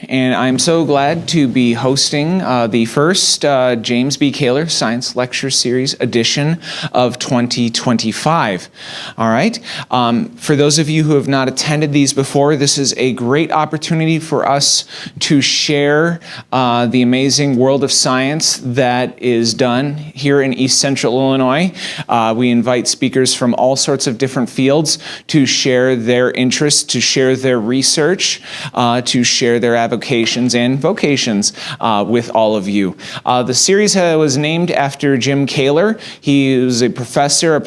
and I'm so glad to be hosting the first James B. Kaler Science Lecture Series edition of 2025. All right. For those of you who have not attended these before, this is a great opportunity for us to share the amazing world of science that is done here in East Central Illinois. We invite speakers from all sorts of different fields to share their interests, to share their research, to share their avocations and vocations with all of you. The series was named after Jim Kaler. He was a professor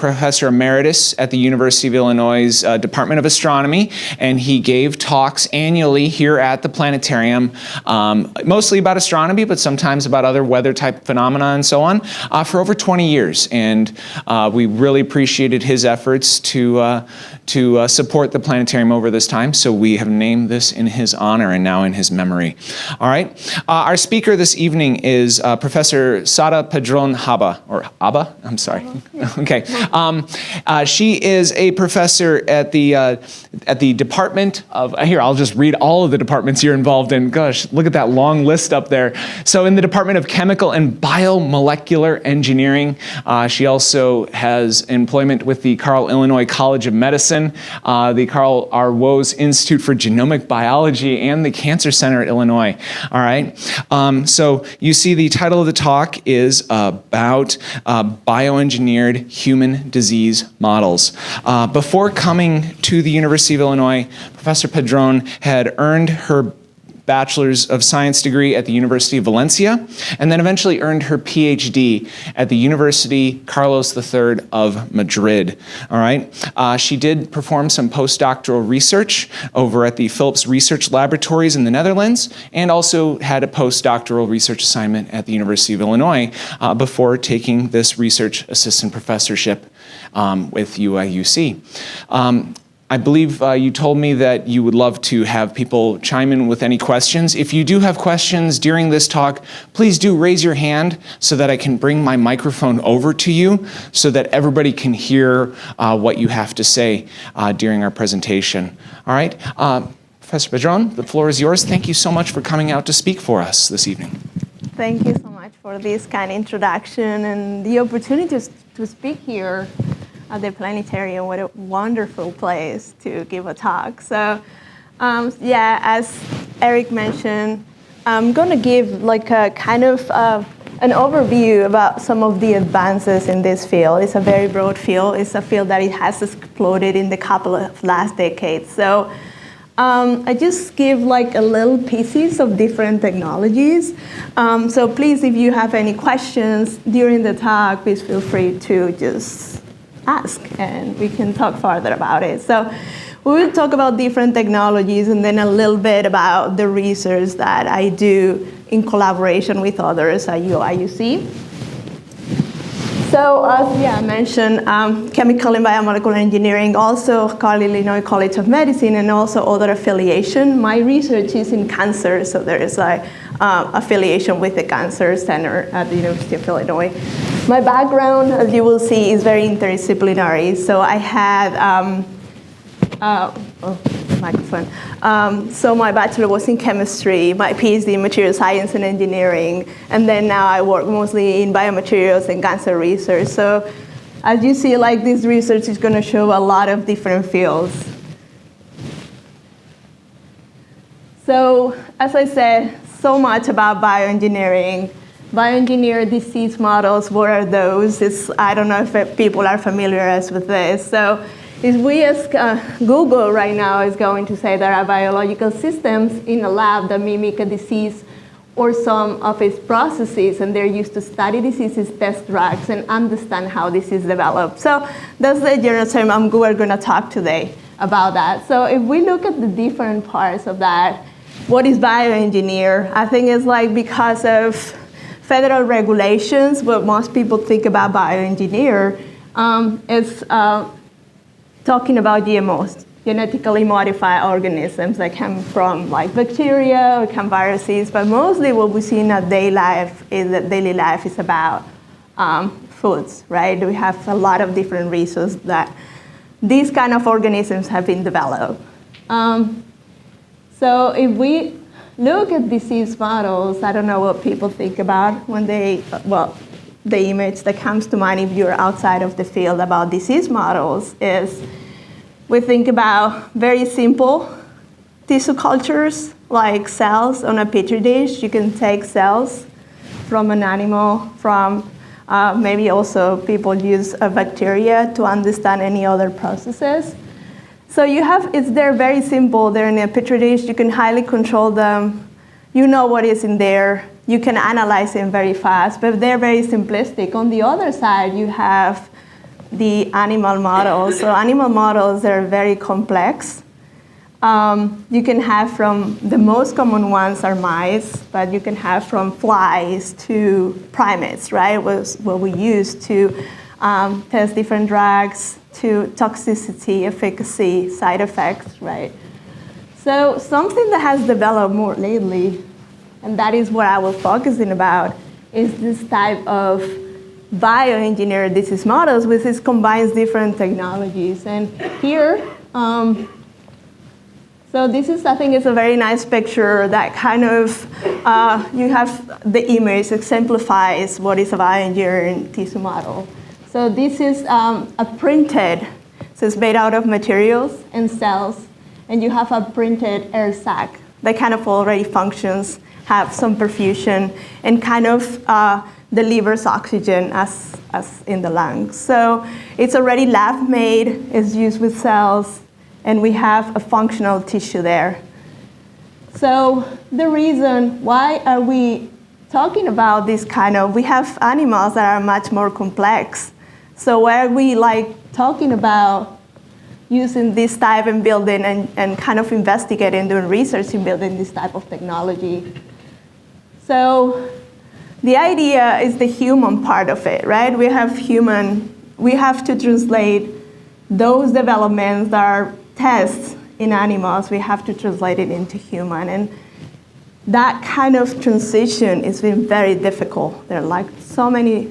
emeritus at the University of Illinois' Department of Astronomy, and he gave talks annually here at the planetarium, mostly about astronomy, but sometimes about other weather type phenomena and so on, for over 20 years. And we really appreciated his efforts to support the planetarium over this time, so we have named this in his honor and now in his memory. All right. Our speaker this evening is Professor Sara Pedron Haba, or Haba? I'm sorry. Okay. She is a professor at the Department of, here, I'll just read all of the departments you're involved in. Gosh, look at that long list up there. So in the Department of Chemical and Biomolecular Engineering, she also has employment with the Carle Illinois College of Medicine, the Carl R. Woese Institute for Genomic Biology, and the Cancer Center at Illinois. All right. So you see the title of the talk is about bioengineered human disease models. Before coming to the University of Illinois, Professor Pedron had earned her Bachelor's of Science degree at the University of Valencia, and then eventually earned her PhD at the University Carlos III of Madrid. All right. She did perform some postdoctoral research over at the Philips Research Laboratories in the Netherlands, and also had a postdoctoral research assignment at the University of Illinois before taking this research assistant professorship with UIUC. I believe you told me that you would love to have people chime in with any questions. If you do have questions during this talk, please do raise your hand so that I can bring my microphone over to you so that everybody can hear what you have to say during our presentation. All right. Professor Pedron, the floor is yours. Thank you so much for coming out to speak for us this evening. Thank you so much for this kind introduction and the opportunity to speak here at the planetarium. What a wonderful place to give a talk. So yeah, as Eric mentioned, I'm going to give like a kind of an overview about some of the advances in this field. It's a very broad field. It's a field that it has exploded in the couple of last decades. So I just give like a little pieces of different technologies. So please, if you have any questions during the talk, please feel free to just ask, and we can talk further about it. So we will talk about different technologies and then a little bit about the research that I do in collaboration with others at UIUC. So as I mentioned, chemical and biomolecular engineering, also Carle Illinois College of Medicine, and also other affiliation. My research is in cancer, so there is an affiliation with the Cancer Center at the University of Illinois. My background, as you will see, is very interdisciplinary. So I had, so my bachelor was in chemistry, my PhD in material science and engineering, and then now I work mostly in biomaterials and cancer research. So as you see, like this research is going to show a lot of different fields. So as I said, so much about bioengineering. Bioengineered disease models, what are those? I don't know if people are familiar with this. So if we ask Google right now is going to say there are biological systems in a lab that mimic a disease or some of its processes, and they're used to study diseases, test drugs, and understand how disease develops. So that's the general term we're going to talk today about that. So if we look at the different parts of that, what is bioengineer? I think it's like because of federal regulations, what most people think about bioengineer is talking about GMOs, genetically modified organisms that come from like bacteria or come viruses, but mostly what we see in our daily life is about foods, right? We have a lot of different reasons that these kind of organisms have been developed. So if we look at disease models, I don't know what people think about when they, well, the image that comes to mind if you're outside of the field about disease models is we think about very simple tissue cultures like cells on a petri dish. You can take cells from an animal, from maybe also people use a bacteria to understand any other processes. So you have, they're very simple. They're in a petri dish. You can highly control them. You know what is in there. You can analyze them very fast, but they're very simplistic. On the other side, you have the animal models. So animal models, they're very complex. You can have from, the most common ones are mice, but you can have from flies to primates, right? Was what we use to test different drugs, to toxicity, efficacy, side effects, right? So something that has developed more lately, and that is what I will focus in about, is this type of bioengineered disease models, which is combines different technologies. And here, so this is, I think it's a very nice picture that kind of, you have the image exemplifies what is a bioengineered tissue model. So this is a printed, so it's made out of materials and cells, and you have a printed air sac that kind of already functions, have some perfusion, and kind of delivers oxygen as in the lungs. So it's already lab made, it's used with cells, and we have a functional tissue there. So the reason why are we talking about this kind of, we have animals that are much more complex. So why are we like talking about using this type and building and kind of investigating, doing research in building this type of technology? So the idea is the human part of it, right? We have to translate those developments that are tests in animals, we have to translate it into human. And that kind of transition has been very difficult. There are like so many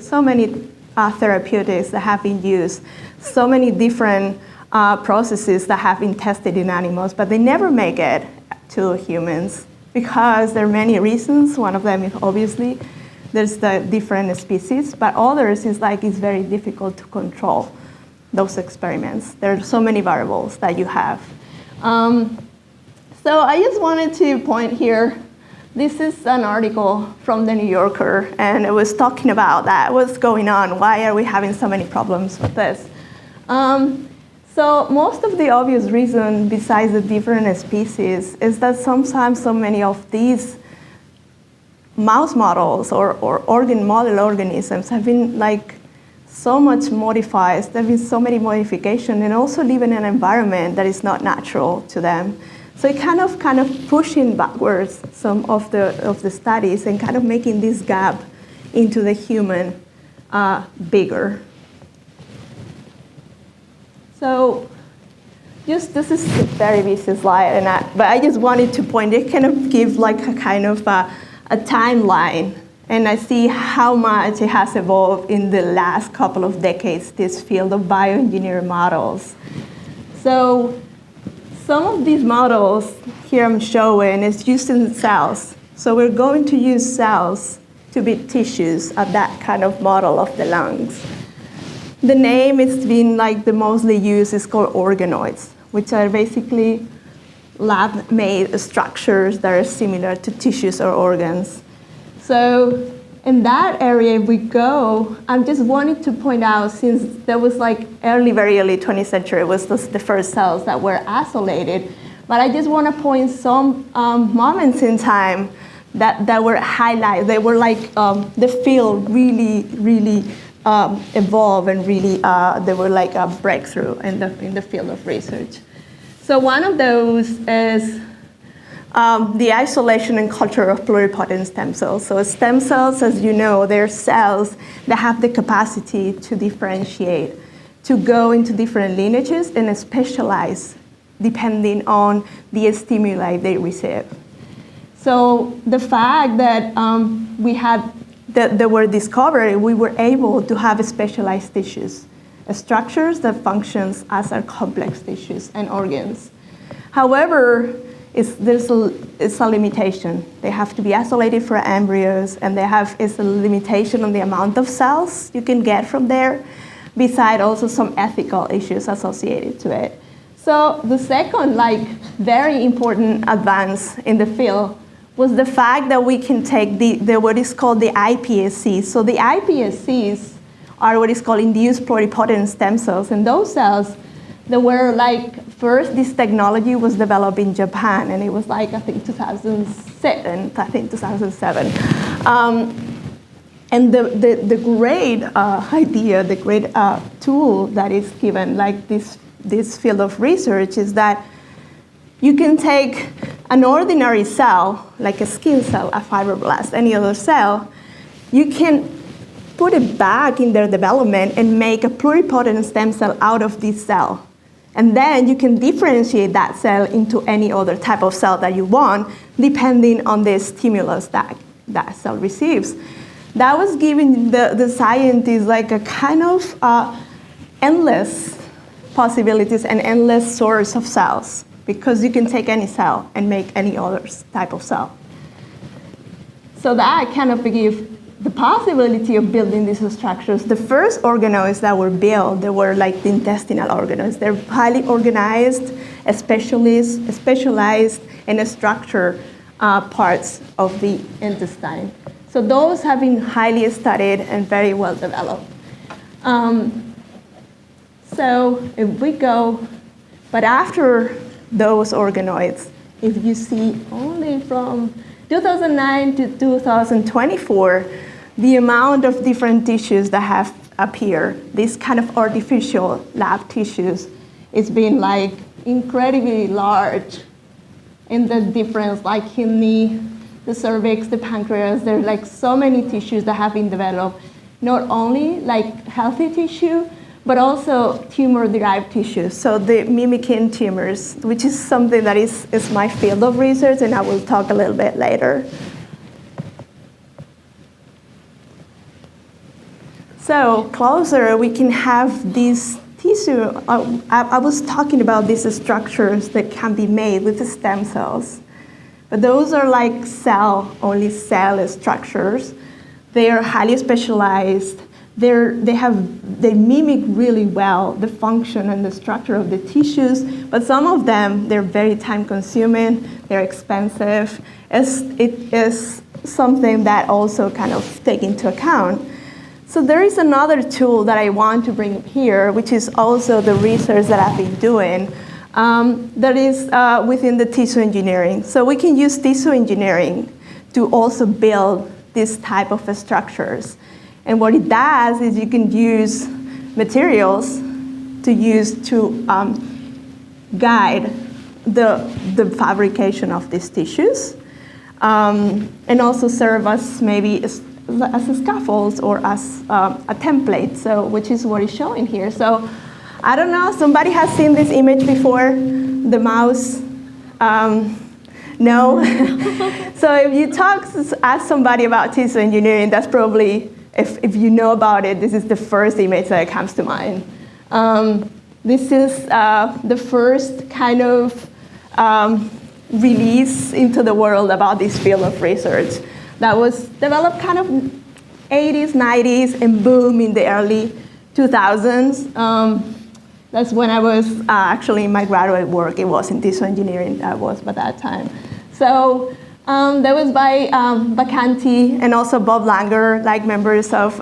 therapeutics that have been used, so many different processes that have been tested in animals, but they never make it to humans because there are many reasons. One of them is obviously there's the different species, but others is like it's very difficult to control those experiments. There are so many variables that you have. So I just wanted to point here, this is an article from the New Yorker, and it was talking about that, what's going on, why are we having so many problems with this? So most of the obvious reason, besides the different species, is that sometimes so many of these mouse models or model organisms have been like so much modified, there have been so many modifications, and also live in an environment that is not natural to them. So it kind of pushing backwards some of the studies and kind of making this gap into the human bigger. So this is a very busy slide, but I just wanted to point, it kind of give like a kind of a timeline, and I see how much it has evolved in the last couple of decades, this field of bioengineered models. So some of these models here I'm showing is using cells. So we're going to use cells to be tissues of that kind of model of the lungs. The name it's been like the mostly used is called organoids, which are basically lab-made structures that are similar to tissues or organs. So in that area we go, I just wanted to point out, since there was like very early 20th century was the first cells that were isolated, but I just want to point some moments in time that were highlighted. They were like the field really evolved, and really they were like a breakthrough in the field of research. So one of those is the isolation and culture of pluripotent stem cells. So stem cells, as you know, they're cells that have the capacity to differentiate, to go into different lineages and specialize depending on the stimuli they receive. So the fact that they were discovered, we were able to have specialized tissues, structures that functions as our complex tissues and organs. However, it's a limitation. They have to be isolated for embryos, and it's a limitation on the amount of cells you can get from there, besides also some ethical issues associated to it. So the second, very important advance in the field was the fact that we can take what is called the iPSCs. So the iPSCs are what is called induced pluripotent stem cells, and those cells that were first this technology was developed in Japan, and it was I think 2007. And the great idea, the great tool that is given this field of research is that you can take an ordinary cell, like a skin cell, a fibroblast, any other cell, you can put it back in their development and make a pluripotent stem cell out of this cell. And then you can differentiate that cell into any other type of cell that you want, depending on the stimulus that that cell receives. That was giving the scientists a kind of endless possibilities and endless source of cells, because you can take any cell and make any other type of cell. So that kind of gave the possibility of building these structures. The first organoids that were built, they were the intestinal organoids. They're highly organized, specialized in structure parts of the intestine. So those have been highly studied and very well developed. So if we go, but after those organoids, if you see only from 2009 to 2024, the amount of different tissues that have appeared, these kind of artificial lab tissues, it's been incredibly large in the difference, kidney, the cervix, the pancreas. There are so many tissues that have been developed, not only healthy tissue, but also tumor-derived tissues. So the mimicking tumors, which is something that is my field of research, and I will talk a little bit later. So closer, we can have these tissue. I was talking about these structures that can be made with the stem cells. But those are only cell structures. They are highly specialized. They mimic really well the function and the structure of the tissues, but some of them, they're very time-consuming, they're expensive. It is something that also kind of take into account. So there is another tool that I want to bring up here, which is also the research that I've been doing, that is within the tissue engineering. So we can use tissue engineering to also build this type of structures. And what it does is you can use materials to guide the fabrication of these tissues, and also serve as maybe as scaffolds or as a template, so which is what is showing here. So I don't know, somebody has seen this image before, the mouse? No? So if you ask somebody about tissue engineering, that's probably, if you know about it, this is the first image that comes to mind. This is the first kind of release into the world about this field of research that was developed kind of 80s, 90s, and boom in the early 2000s. That's when I was actually in my graduate work. It was in tissue engineering that was by that time. So that was by Bacanti and also Bob Langer, members of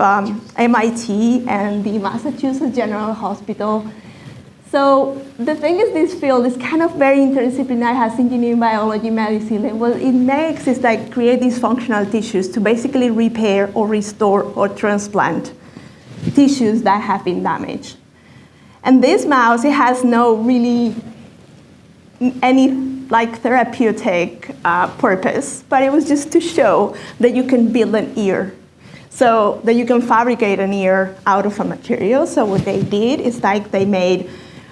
MIT and the Massachusetts General Hospital. So the thing is, this field is kind of very interdisciplinary, has engineering, biology, medicine, and what it makes is create these functional tissues to basically repair or restore or transplant tissues that have been damaged. And this mouse, it has no really any therapeutic purpose, but it was just to show that you can build an ear. So that you can fabricate an ear out of a material. So what they did is they made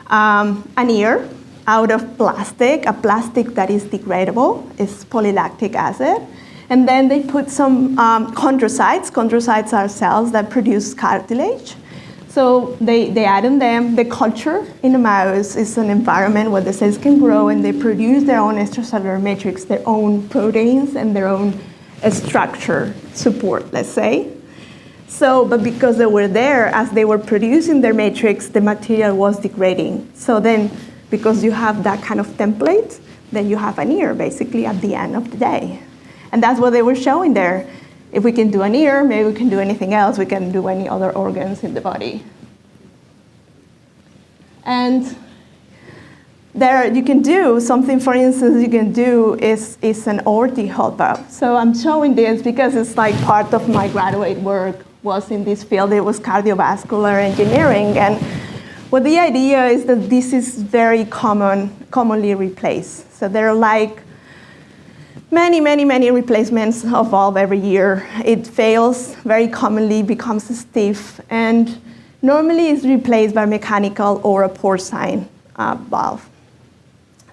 an ear out of plastic, a plastic that is degradable, is polylactic acid. And then they put some chondrocytes. Chondrocytes are cells that produce cartilage. So they add in them. The culture in the mouse is an environment where the cells can grow and they produce their own extracellular matrix, their own proteins and their own structure support, let's say. So, but because they were there, as they were producing their matrix, the material was degrading. So then, because you have that kind of template, then you have an ear, basically, at the end of the day. And that's what they were showing there. If we can do an ear, maybe we can do anything else. We can do any other organs in the body. And there you can do something, for instance, you can do is an aortic heart valve. So I'm showing this because it's like part of my graduate work was in this field. It was cardiovascular engineering. And what the idea is that this is very commonly replaced. So there are like many replacements of valve every year. It fails very commonly, becomes stiff, and normally is replaced by mechanical or a porcine valve.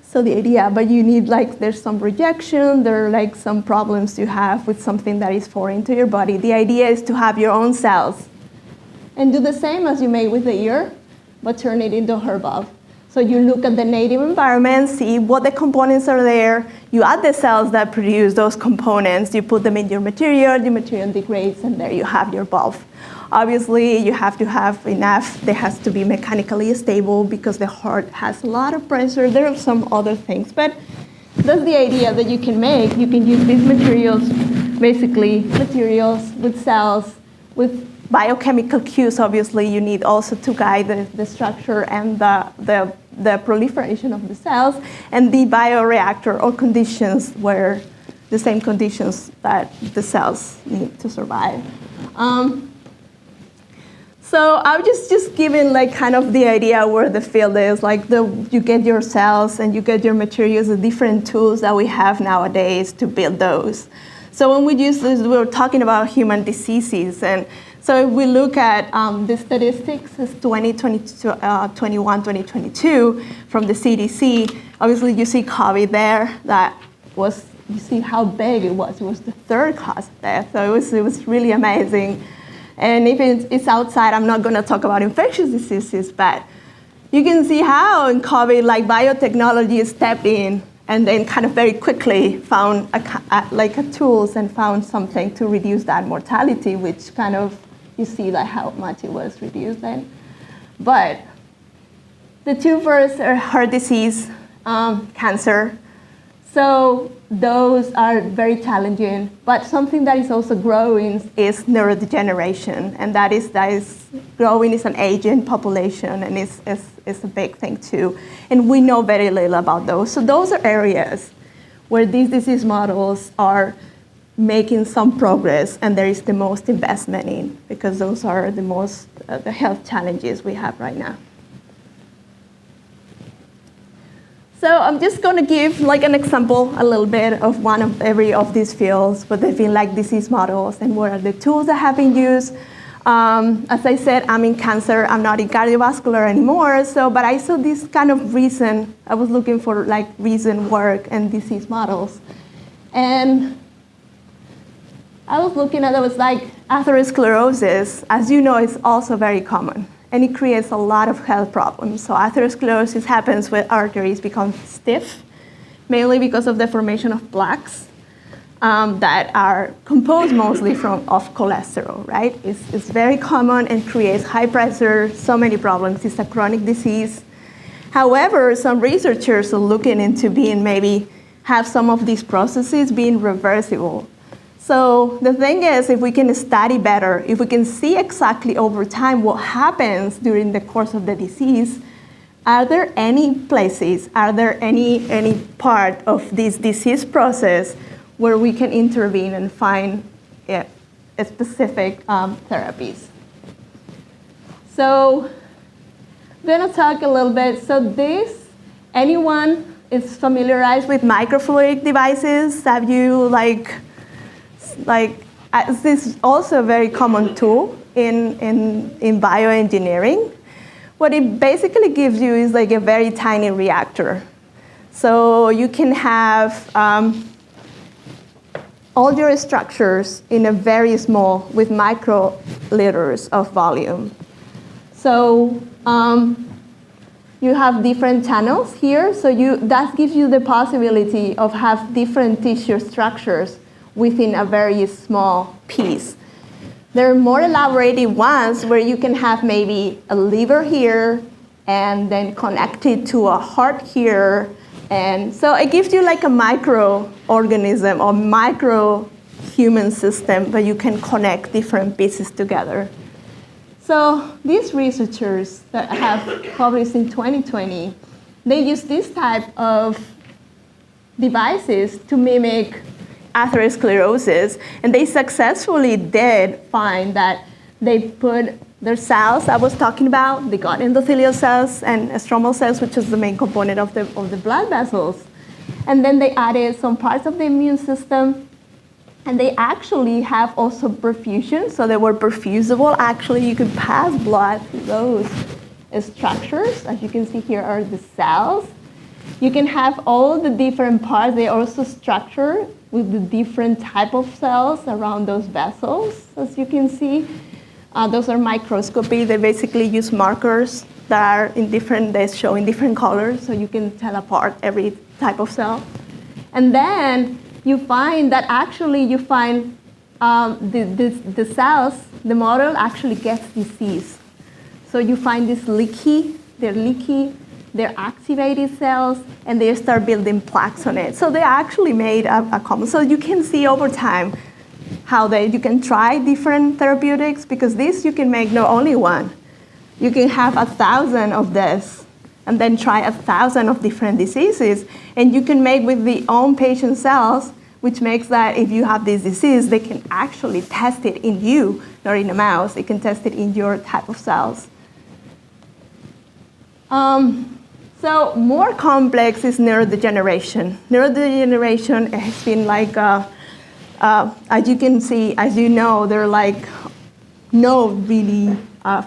So the idea, but you need there's some rejection, there are some problems you have with something that is foreign to your body. The idea is to have your own cells and do the same as you made with the ear, but turn it into a heart valve. So you look at the native environment, see what the components are there, you add the cells that produce those components, you put them in your material degrades, and there you have your valve. Obviously, you have to have enough. They has to be mechanically stable because the heart has a lot of pressure. There are some other things, but that's the idea that you can make. You can use these materials, basically materials with cells, with biochemical cues. Obviously, you need also to guide the structure and the proliferation of the cells, and the bioreactor or conditions where the same conditions that the cells need to survive. So I was just giving kind of the idea where the field is, you get your cells and you get your materials, the different tools that we have nowadays to build those. So when we use this, we were talking about human diseases, and so if we look at the statistics, it's 2021, 2022 from the CDC. Obviously, you see COVID there. You see how big it was. It was the third cause of death. So it was really amazing. And if it's outside, I'm not going to talk about infectious diseases, but you can see how in COVID, biotechnology stepped in and then kind of very quickly found a tools and found something to reduce that mortality, which kind of, you see how much it was reduced then. But the two first are heart disease, cancer. So those are very challenging, but something that is also growing is neurodegeneration, and that is growing. Is an aging population, and it's a big thing too. And we know very little about those. So those are areas where these disease models are making some progress, and there is the most investment in, because those are the most the health challenges we have right now. So I'm just going to give an example, a little bit of one of every of these fields, what they've been disease models and what are the tools that have been used. As I said, I'm in cancer. I'm not in cardiovascular anymore. But I saw this kind of recent. I was looking for recent work and disease models, and I was looking at atherosclerosis. As you know, it's also very common. And it creates a lot of health problems. So atherosclerosis happens when arteries become stiff, mainly because of the formation of plaques that are composed mostly of cholesterol, right? It's very common and creates high pressure, so many problems. It's a chronic disease. However, some researchers are looking into maybe have some of these processes being reversible. So the thing is, if we can study better, if we can see exactly over time what happens during the course of the disease, are there any places, are there any part of this disease process where we can intervene and find specific therapies? So I'm going to talk a little bit. So anyone is familiarized with microfluidic devices? Have you this is also a very common tool in bioengineering. What it basically gives you is a very tiny reactor. So you can have all your structures in a very small, with microliters of volume. So you have different channels here. So that gives you the possibility of have different tissue structures within a very small piece. There are more elaborated ones where you can have maybe a liver here and then connect it to a heart here. And so it gives you like a microorganism or micro human system that you can connect different pieces together. So these researchers that have published in 2020, they use this type of devices to mimic atherosclerosis, and they successfully did find that they put their cells I was talking about, the gut endothelial cells and stromal cells, which is the main component of the blood vessels, and then they added some parts of the immune system, and they actually have also perfusion, so they were perfusable. Actually, you could pass blood through those structures. As you can see here are the cells. You can have all the different parts. They also structure with the different type of cells around those vessels, as you can see. Those are microscopy. They basically use markers that are in different, they show in different colors, so you can tell apart every type of cell. And then you find that actually you find the cells, the model actually gets disease. So you find this they're leaky, they're activated cells, and they start building plaques on it. So they actually made a common. So you can see over time how you can try different therapeutics, because this you can make not only one. You can have 1,000 of this, and then try 1,000 of different diseases, and you can make with the own patient cells, which makes that if you have this disease, they can actually test it in you, not in a mouse. They can test it in your type of cells. So more complex is neurodegeneration. Neurodegeneration has been like, as you can see, as you know, there are like no really,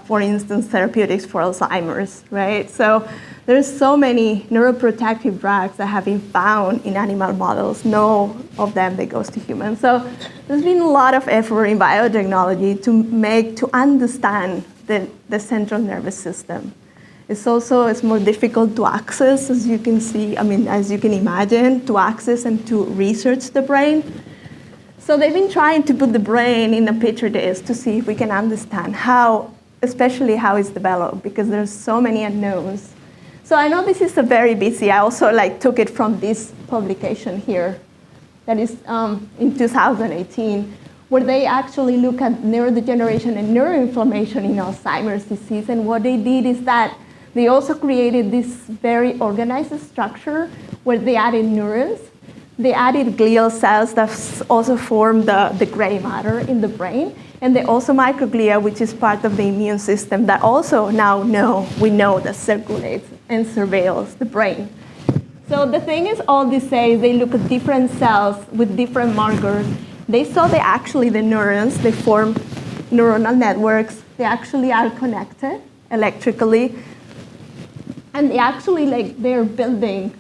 for instance, therapeutics for Alzheimer's, right? So there's so many neuroprotective drugs that have been found in animal models. No of them that goes to humans. So there's been a lot of effort in biotechnology to understand the central nervous system. It's more difficult to access, as you can see, as you can imagine, to access and to research the brain. So they've been trying to put the brain in a petri dish to see if we can understand especially how it's developed, because there's so many unknowns. So I know this is very busy. I also took it from this publication here, that is in 2018, where they actually look at neurodegeneration and neuroinflammation in Alzheimer's disease. And what they did is that they also created this very organized structure where they added neurons. They added glial cells that also form the gray matter in the brain. And they also microglia, which is part of the immune system that also now we know that circulates and surveils the brain. So the thing is, all this says, they look at different cells with different markers. They saw the neurons, they form neuronal networks. They actually are connected electrically. And they actually, they're building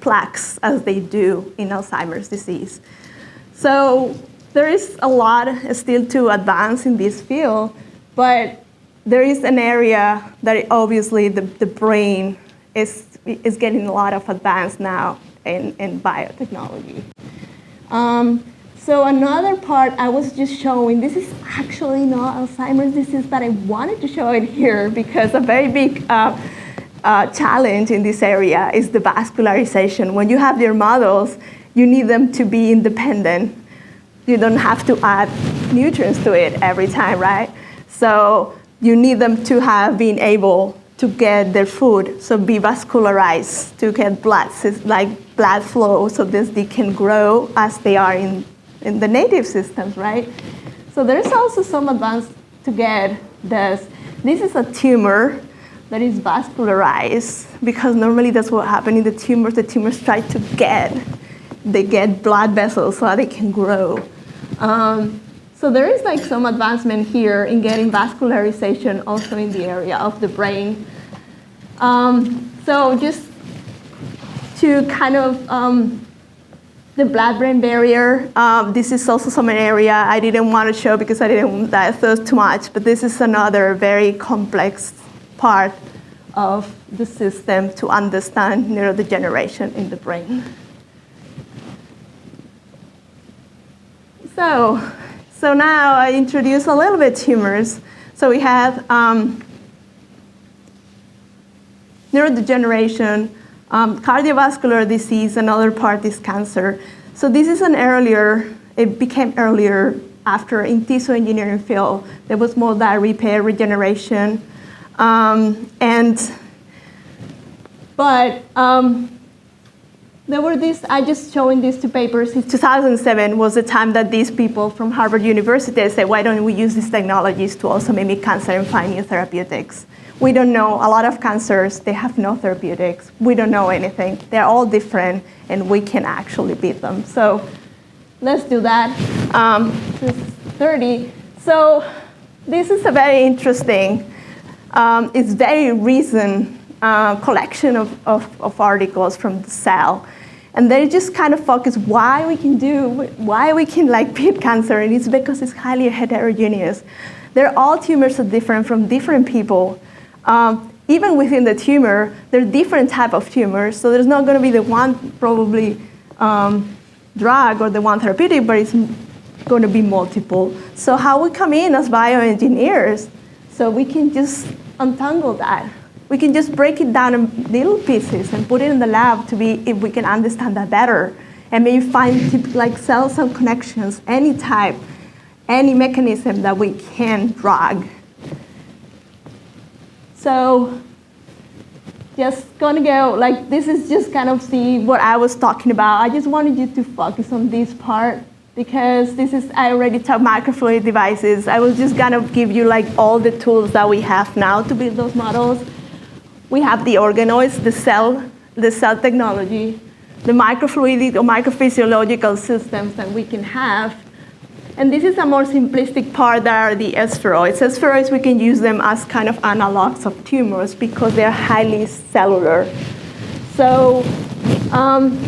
plaques as they do in Alzheimer's disease. So there is a lot still to advance in this field, but there is an area that obviously the brain is getting a lot of advance now in biotechnology. So another part I was just showing, this is actually not Alzheimer's disease, but I wanted to show it here because a very big challenge in this area is the vascularization. When you have your models, you need them to be independent. You don't have to add nutrients to it every time, right? So you need them to have been able to get their food, so be vascularized, to get blood flow, so this they can grow as they are in the native systems, right? So there's also some advance to get this. This is a tumor that is vascularized, because normally that's what happens in the tumors. The tumors try to get blood vessels so that they can grow. So there is some advancement here in getting vascularization also in the area of the brain. So just to kind of The blood-brain barrier, this is also some area I didn't want to show because I didn't want that so too much, but this is another very complex part of the system to understand neurodegeneration in the brain. So now I introduce a little bit tumors. So we have neurodegeneration, cardiovascular disease, another part is cancer. So this is it became earlier after in tissue engineering field. There was more that repair, regeneration. There were I just showing these two papers. In 2007 was the time that these people from Harvard University said, why don't we use these technologies to also mimic cancer and find new therapeutics? We don't know, a lot of cancers, they have no therapeutics. We don't know anything. They're all different, and we can actually beat them. So let's do that. This is 30. So this is a very interesting, it's very recent collection of articles from the Cell. And they just kind of focus why we can beat cancer, and it's because it's highly heterogeneous. All tumors are different from different people. Even within the tumor, there are different types of tumors, so there's not going to be the one probably drug or the one therapeutic, but it's going to be multiple. So how we come in as bioengineers, so we can just untangle that. We can just break it down in little pieces and put it in the lab to be if we can understand that better, and maybe find like cells and connections, any type, any mechanism that we can drug. So just gonna go, like this is just kind of what I was talking about. I just wanted you to focus on this part because I already talked microfluidic devices. I was just gonna give you like all the tools that we have now to build those models. We have the organoids, the cell technology, the microfluidic or microphysiological systems that we can have. And this is a more simplistic part that are the spheroids. Spheroids, we can use them as kind of analogs of tumors because they're highly cellular. So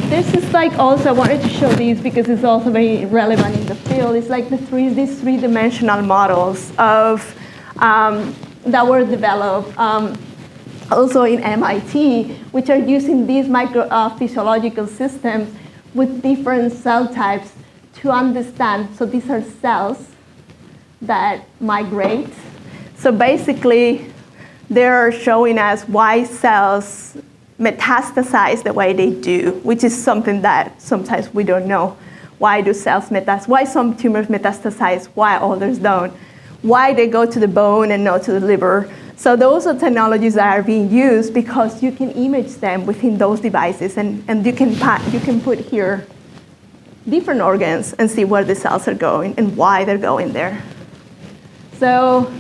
this is like also, I wanted to show these because it's also very relevant in the field. It's like these three-dimensional models of, that were developed also in MIT, which are using these microphysiological systems with different cell types to understand. So these are cells that migrate. So basically, they're showing us why cells metastasize the way they do, which is something that sometimes we don't know. Why do cells metastasize? Why some tumors metastasize, why others don't? Why they go to the bone and not to the liver? So those are technologies that are being used because you can image them within those devices, and you can put here different organs and see where the cells are going and why they're going there. So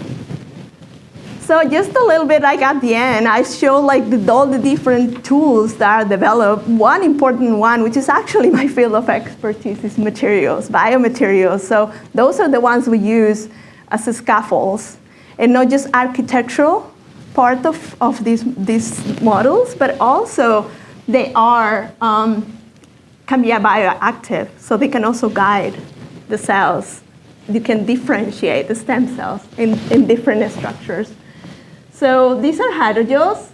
just a little bit like at the end, I show like all the different tools that are developed. One important one, which is actually my field of expertise, is materials, biomaterials. So those are the ones we use as scaffolds, and not just architectural part of these models, but also they are can be bioactive, so they can also guide the cells. You can differentiate the stem cells in different structures. So these are hydrogels.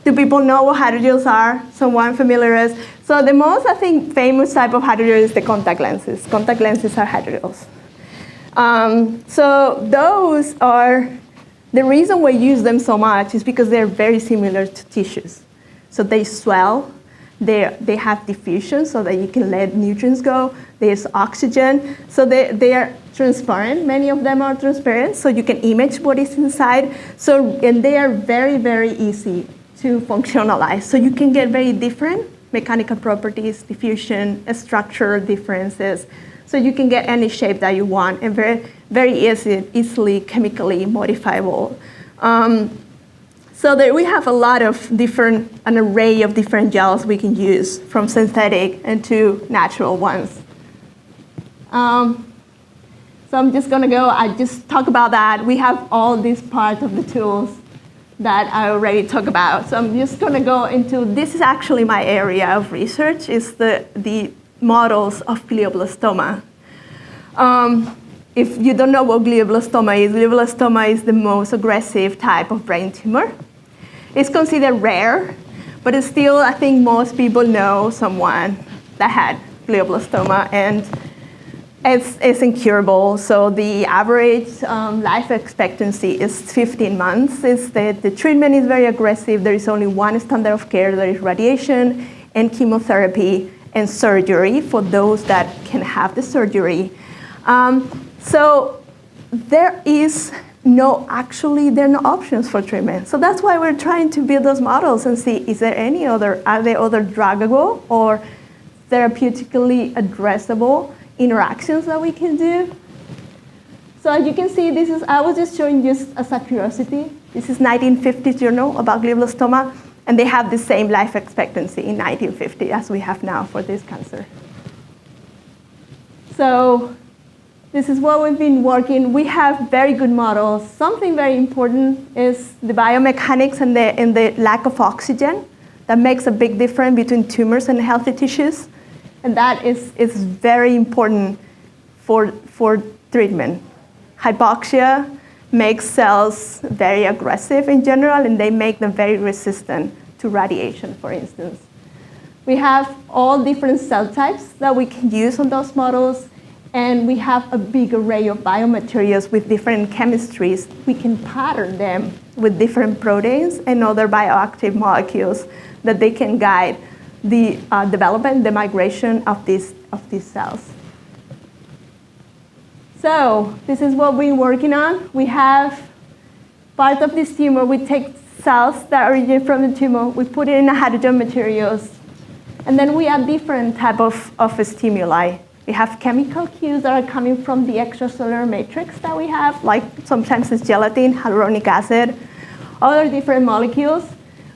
Do people know what hydrogels are? Someone familiar is? So the most, I think, famous type of hydrogel is the contact lenses. Contact lenses are hydrogels. So those are, the reason we use them so much is because they're very similar to tissues. So they swell, they have diffusion so that you can let nutrients go. There's oxygen, so they are transparent. Many of them are transparent, so you can image what is inside. And they are very, very easy to functionalize. So you can get very different mechanical properties, diffusion, structure differences. So you can get any shape that you want, and very, very easily chemically modifiable. So that we have a lot of an array of different gels we can use, from synthetic and to natural ones. So I'm just gonna I just talk about that. We have all these parts of the tools that I already talked about. So I'm just gonna go into, this is actually my area of research, is the models of glioblastoma. If you don't know what glioblastoma is the most aggressive type of brain tumor. It's considered rare, but it's still, I think most people know someone that had glioblastoma, and it's incurable. So the average life expectancy is 15 months. The treatment is very aggressive. There is only one standard of care. There is radiation and chemotherapy and surgery for those that can have the surgery. So there are no options for treatment. So that's why we're trying to build those models and see, are there other druggable or therapeutically addressable interactions that we can do? So as you can see, I was just showing just as a curiosity. This is 1950 journal about glioblastoma, and they have the same life expectancy in 1950 as we have now for this cancer. So this is what we've been working. We have very good models. Something very important is the biomechanics and the lack of oxygen. That makes a big difference between tumors and healthy tissues. And that is very important for treatment. Hypoxia makes cells very aggressive in general, and they make them very resistant to radiation, for instance. We have all different cell types that we can use on those models, and we have a big array of biomaterials with different chemistries. We can pattern them with different proteins and other bioactive molecules that they can guide the development, the migration of these cells. So this is what we're working on. We have part of this tumor. We take cells that originate from the tumor. We put it in a hydrogen materials. And then we add different type of stimuli. We have chemical cues that are coming from the extracellular matrix that we have, like sometimes it's gelatin, hyaluronic acid, other different molecules.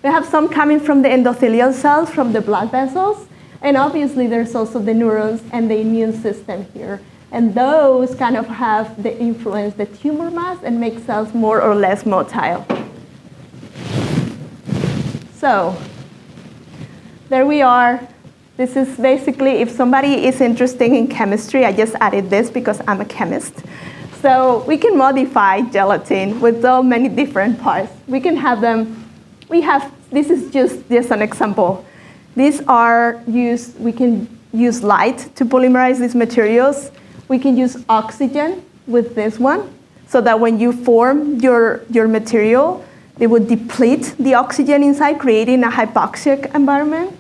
We have some coming from the endothelial cells, from the blood vessels. And obviously, there's also the neurons and the immune system here. And those kind of have the influence the tumor mass and make cells more or less motile. So there we are. This is basically, if somebody is interested in chemistry, I just added this because I'm a chemist. So we can modify gelatin with so many different parts. We can have them. This is just an example. These are used, we can use light to polymerize these materials. We can use oxygen with this one, so that when you form your material, they would deplete the oxygen inside, creating a hypoxic environment.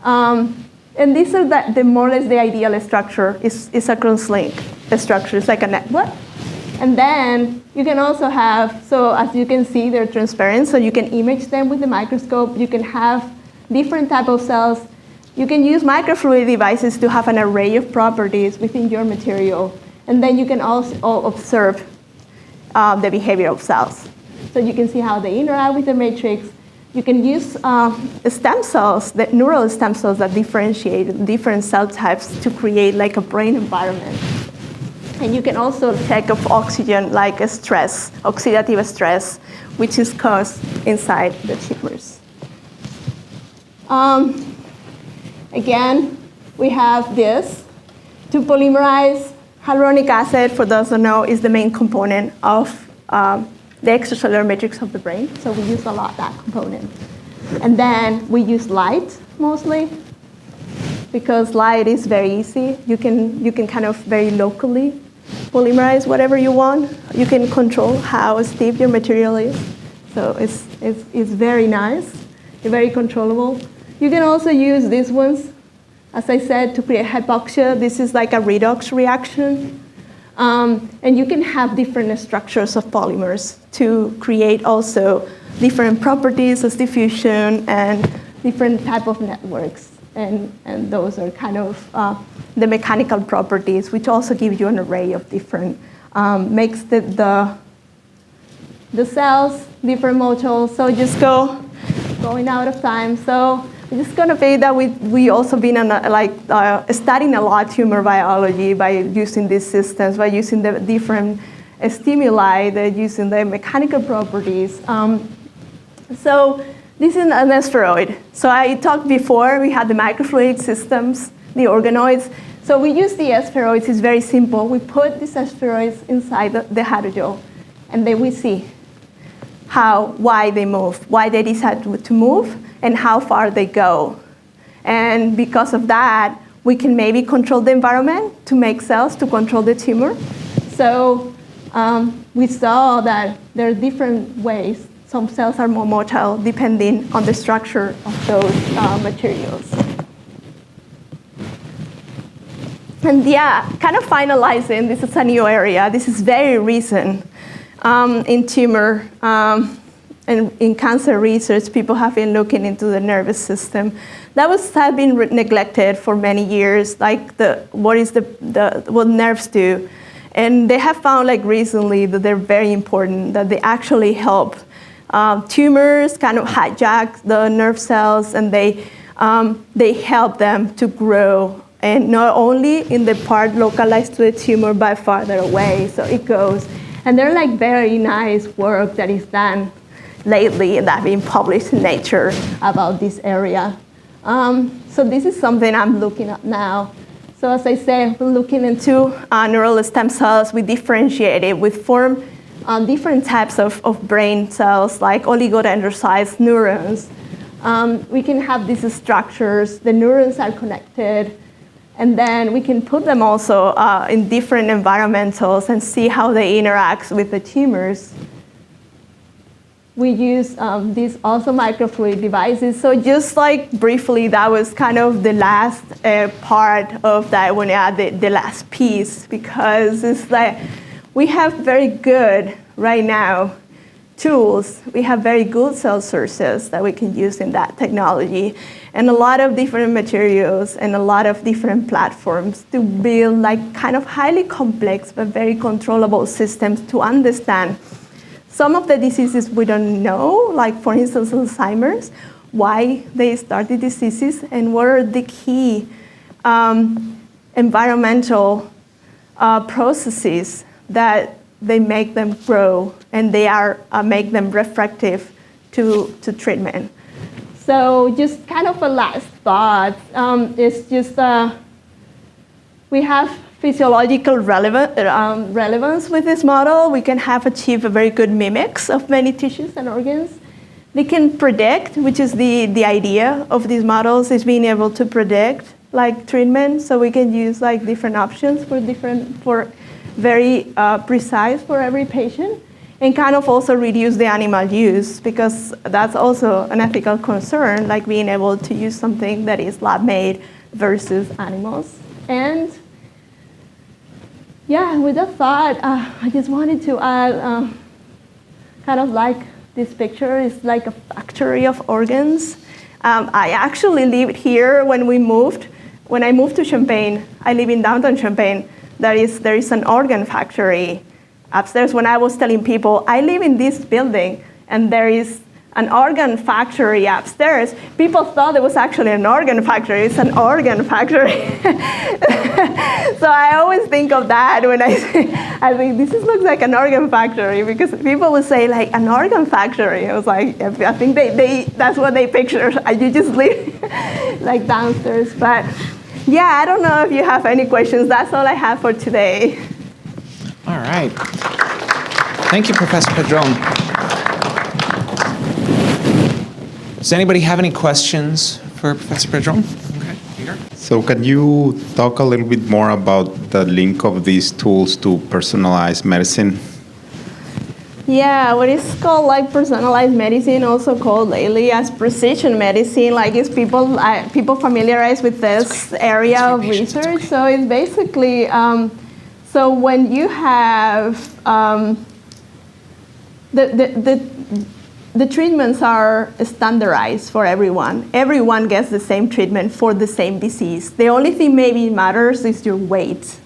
And these are the more or less the ideal structure is a cross-link structure. It's like a network. And then you can also have, so as you can see, they're transparent, so you can image them with the microscope. You can have different type of cells. You can use microfluidic devices to have an array of properties within your material. And then you can also observe the behavior of cells. So you can see how they interact with the matrix. You can use stem cells, the neural stem cells that differentiate different cell types to create like a brain environment. And you can also check of oxygen, like a stress, oxidative stress, which is caused inside the tumors. Again, we have this. To polymerize, hyaluronic acid, for those who know, is the main component of the extracellular matrix of the brain. So we use a lot that component. And then we use light mostly, because light is very easy. You can kind of very locally polymerize whatever you want. You can control how stiff your material is. So it's very nice, very controllable. You can also use these ones, as I said, to create hypoxia. This is like a redox reaction. And you can have different structures of polymers to create also different properties of diffusion and different type of networks. And those are kind of the mechanical properties, which also give you an array of different, makes the cells different modules. So just going out of time. So I'm just going to say that we also been studying a lot tumor biology by using these systems, by using the different stimuli, using the mechanical properties. So this is an asteroid. So I talked before, we had the microfluidic systems the organoids. So we use the spheroids. It's very simple. We put these spheroids inside the hydrogel, and then we see why they move, why they decide to move, and how far they go. And because of that, we can maybe control the environment to make cells to control the tumor. So we saw that there are different ways. Some cells are more motile depending on the structure of those materials. And yeah, kind of finalizing, this is a new area. This is very recent in tumor and in cancer research. People have been looking into the nervous system. That had been neglected for many years, like what nerves do. And they have found like recently that they're very important, that they actually help tumors kind of hijack the nerve cells, and they help them to grow. And not only in the part localized to the tumor, but farther away, so it goes. And they're like very nice work that is done lately and that being published in Nature about this area. So this is something I'm looking at now. So as I said, we're looking into neural stem cells. We differentiate it. We form different types of brain cells, like oligodendrocytes, neurons. We can have these structures. The neurons are connected. And then we can put them also in different environmentals and see how they interact with the tumors. We use these also microfluidic devices. So just like briefly, that was kind of the last part of that when I add the last piece, because it's like we have very good, right now, tools. We have very good cell sources that we can use in that technology, and a lot of different materials and a lot of different platforms to build like kind of highly complex but very controllable systems to understand some of the diseases we don't know, like for instance Alzheimer's, why they start the diseases, and what are the key environmental processes that they make them grow, and they make them refractive to treatment. So just kind of a last thought is just we have physiological relevance with this model. We can have achieved a very good mimics of many tissues and organs. They can predict, which is the idea of these models, is being able to predict like treatment. So we can use like different options for very precise for every patient, and kind of also reduce the animal use, because that's also an ethical concern, like being able to use something that is lab-made versus animals. And yeah, with that thought, I just wanted to add kind of like this picture is like a factory of organs. I actually lived here when I moved to Champaign. I live in downtown Champaign. There is an organ factory upstairs. When I was telling people, I live in this building, and there is an organ factory upstairs, people thought it was actually an organ factory. It's an organ factory. So I always think of that when I think this looks like an organ factory, because people will say like an organ factory. I was like, I think that's what they picture. You just live like downstairs. But yeah, I don't know if you have any questions. That's all I have for today. All right. Thank you, Professor Pedron. Does anybody have any questions for Professor Pedron? Okay, Peter. So can you talk a little bit more about the link of these tools to personalized medicine? Yeah, what is called like personalized medicine, also called lately as precision medicine, like is people familiarized with this area of research. So it's basically, so when you have the treatments are standardized for everyone. Everyone gets the same treatment for the same disease. The only thing maybe matters is your weight.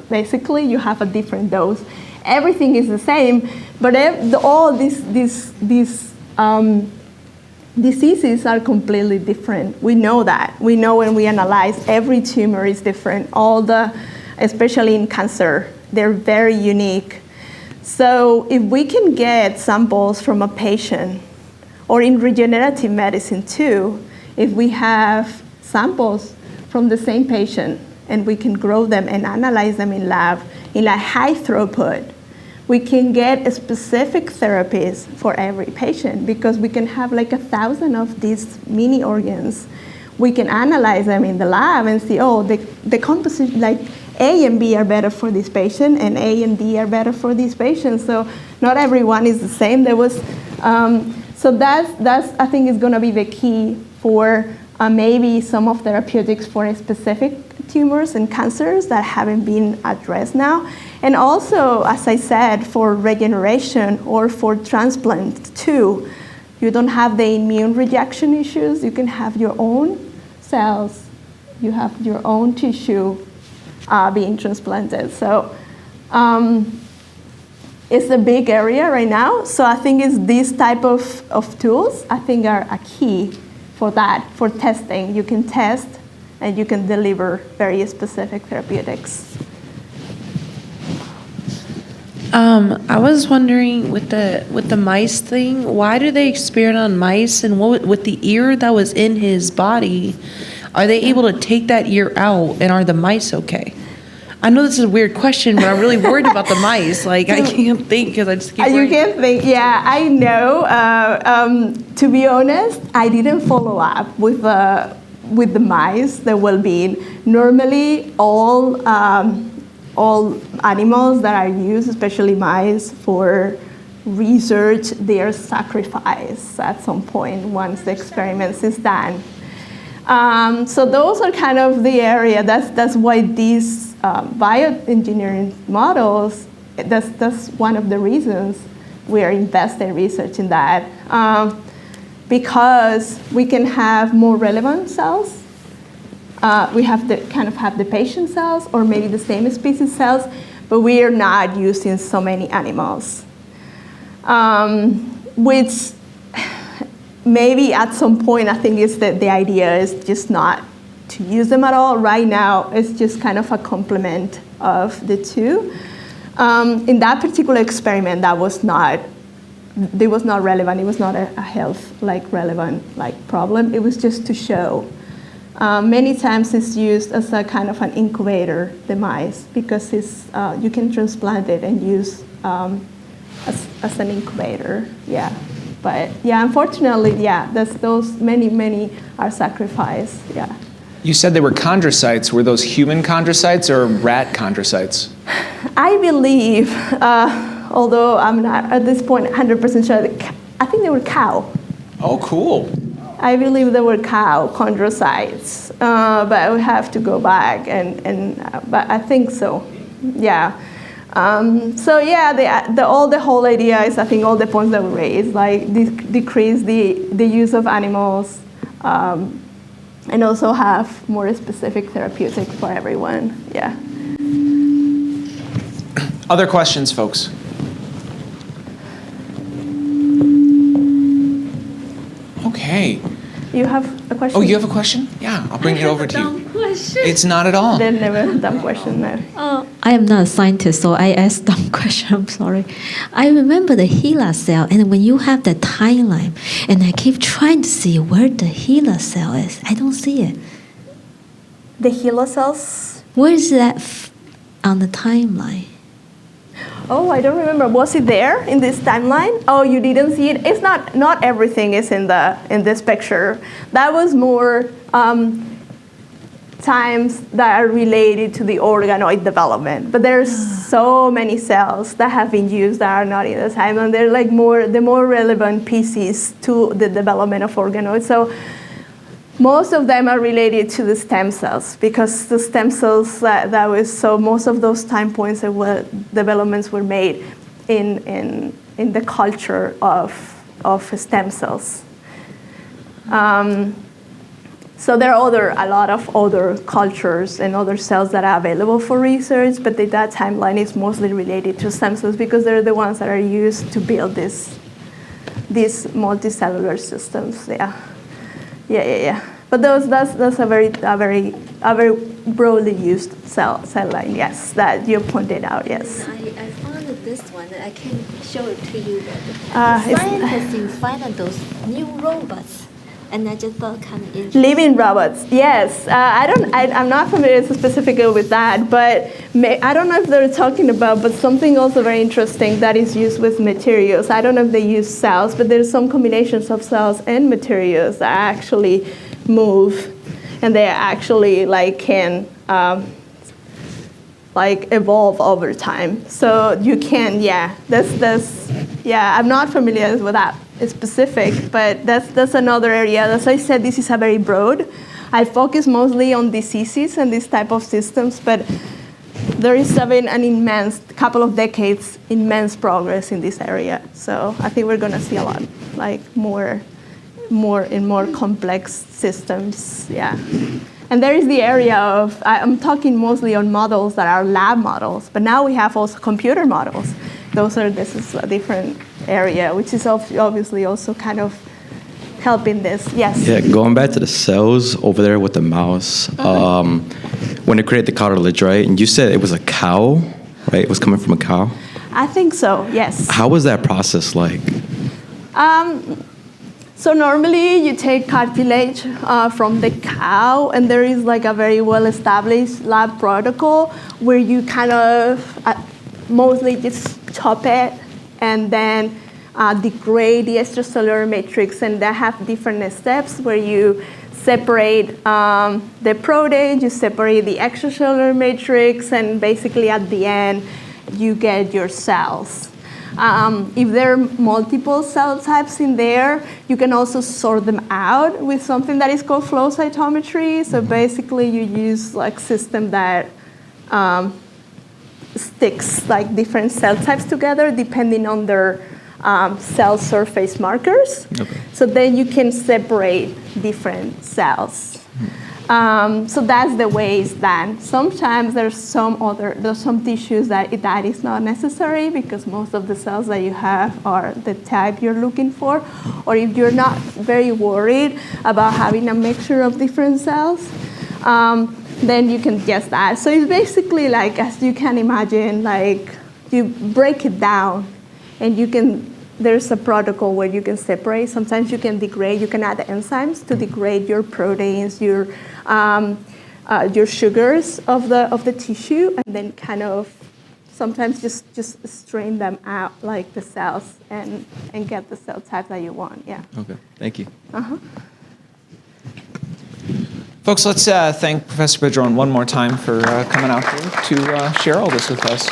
Basically, you have a different dose. Everything is the same, but all these diseases are completely different. We know that. We know when we analyze, every tumor is different. Especially in cancer, they're very unique. So if we can get samples from a patient, or in regenerative medicine too, if we have samples from the same patient, and we can grow them and analyze them in lab in a high throughput, we can get specific therapies for every patient because we can have like 1,000 of these mini organs. We can analyze them in the lab and see, oh, the composition, like A and B are better for this patient, and A and D are better for these patients. So not everyone is the same. So that's I think is going to be the key for maybe some of therapeutics for specific tumors and cancers that haven't been addressed now. And also, as I said, for regeneration or for transplant too, you don't have the immune rejection issues. You can have your own cells, you have your own tissue being transplanted. So it's a big area right now. So I think it's these type of tools, I think, are a key for that, for testing. You can test and you can deliver very specific therapeutics. I was wondering with the mice thing, why do they experiment on mice, and what with the ear that was in his body, are they able to take that ear out, and are the mice okay? I know this is a weird question, but I'm really worried about the mice. Like, I can't think because I just keep worrying. You can't think, yeah, I know. To be honest, I didn't follow up with the mice, the well-being. Normally, all animals that are used, especially mice, for research, they are sacrificed at some point once the experiments is done. So those are kind of the area. That's why these bioengineering models, that's one of the reasons we are investing research in that. Because we can have more relevant cells. We have to kind of have the patient cells or maybe the same species cells, but we are not using so many animals. Which maybe at some point I think is that the idea is just not to use them at all. Right now it's just kind of a complement of the two. In that particular experiment, it was not relevant. It was not a health relevant problem. It was just to show. Many times it's used as a kind of an incubator, the mice, because you can transplant it and use as an incubator. Yeah, but yeah, unfortunately, yeah, those many are sacrificed. Yeah. You said they were chondrocytes. Were those human chondrocytes or rat chondrocytes? I believe, although I'm not at this point 100% sure, I think they were cow. Oh, cool. I believe they were cow chondrocytes, but I would have to go back but I think so. Yeah. So yeah, the whole idea is, I think, all the points that were raised, like decrease the use of animals, and also have more specific therapeutics for everyone. Yeah. Other questions, folks? Okay. You have a question? Oh, you have a question? Yeah, I'll bring it over to you. Dumb question. It's not at all. There's never a dumb question, no. I am not a scientist, so I asked dumb question. I'm sorry. I remember the HeLa cell, and when you have the timeline, and I keep trying to see where the HeLa cell is, I don't see it. The HeLa cells? Where is that on the timeline? Oh, I don't remember. Was it there in this timeline? Oh, you didn't see it? It's not everything is in this picture. That was more times that are related to the organoid development. But there's so many cells that have been used that are not in the timeline. They're like the more relevant pieces to the development of organoids. So most of them are related to the stem cells, because the stem cells so most of those time points developments were made in the culture of stem cells. So there are a lot of other cultures and other cells that are available for research, but that timeline is mostly related to stem cells because they're the ones that are used to build these multicellular systems. Yeah. But that's a very broadly used cell line. Yes, that you pointed out. Yes. I found this one. I can show it to you. Scientists find those new robots And I just thought kind of interesting. Living robots, yes. I'm not familiar specifically with that, but I don't know if they're talking about, but something also very interesting that is used with materials. I don't know if they use cells, but there's some combinations of cells and materials that actually move, and they actually can evolve over time. So you can, I'm not familiar with that specific, but that's another area. As I said, this is a very broad. I focus mostly on diseases and this type of systems, but there is been an immense, couple of decades, immense progress in this area. So I think we're going to see a lot, more complex systems, And there is the area of, I'm talking mostly on models that are lab models, but now we have also computer models. This is a different area, which is obviously also kind of helping this. Yes? Yeah, going back to the cells over there with the mouse, when it created the cartilage, right? And you said it was a cow, right? It was coming from a cow? I think so, yes. How was that process like? So normally you take cartilage from the cow, and there is a very well-established lab protocol where you kind of mostly just chop it and then degrade the extracellular matrix, and they have different steps where you separate the protein, you separate the extracellular matrix, and basically at the end you get your cells. If there are multiple cell types in there, you can also sort them out with something that is called flow cytometry. So basically you use system that sticks different cell types together depending on their cell surface markers. Okay. So then you can separate different cells. So that's the way it's done. Sometimes there's some tissues that is not necessary because most of the cells that you have are the type you're looking for, or if you're not very worried about having a mixture of different cells, then you can just add. So it's basically as you can imagine, you break it down, and there's a protocol where you can separate. Sometimes you can degrade. You can add enzymes to degrade your proteins, your sugars of the tissue, and then kind of sometimes just strain them out like the cells and get the cell type that you want. Yeah. Okay. Thank you. Folks, let's thank Professor Pedron one more time for coming out here to share all this with us.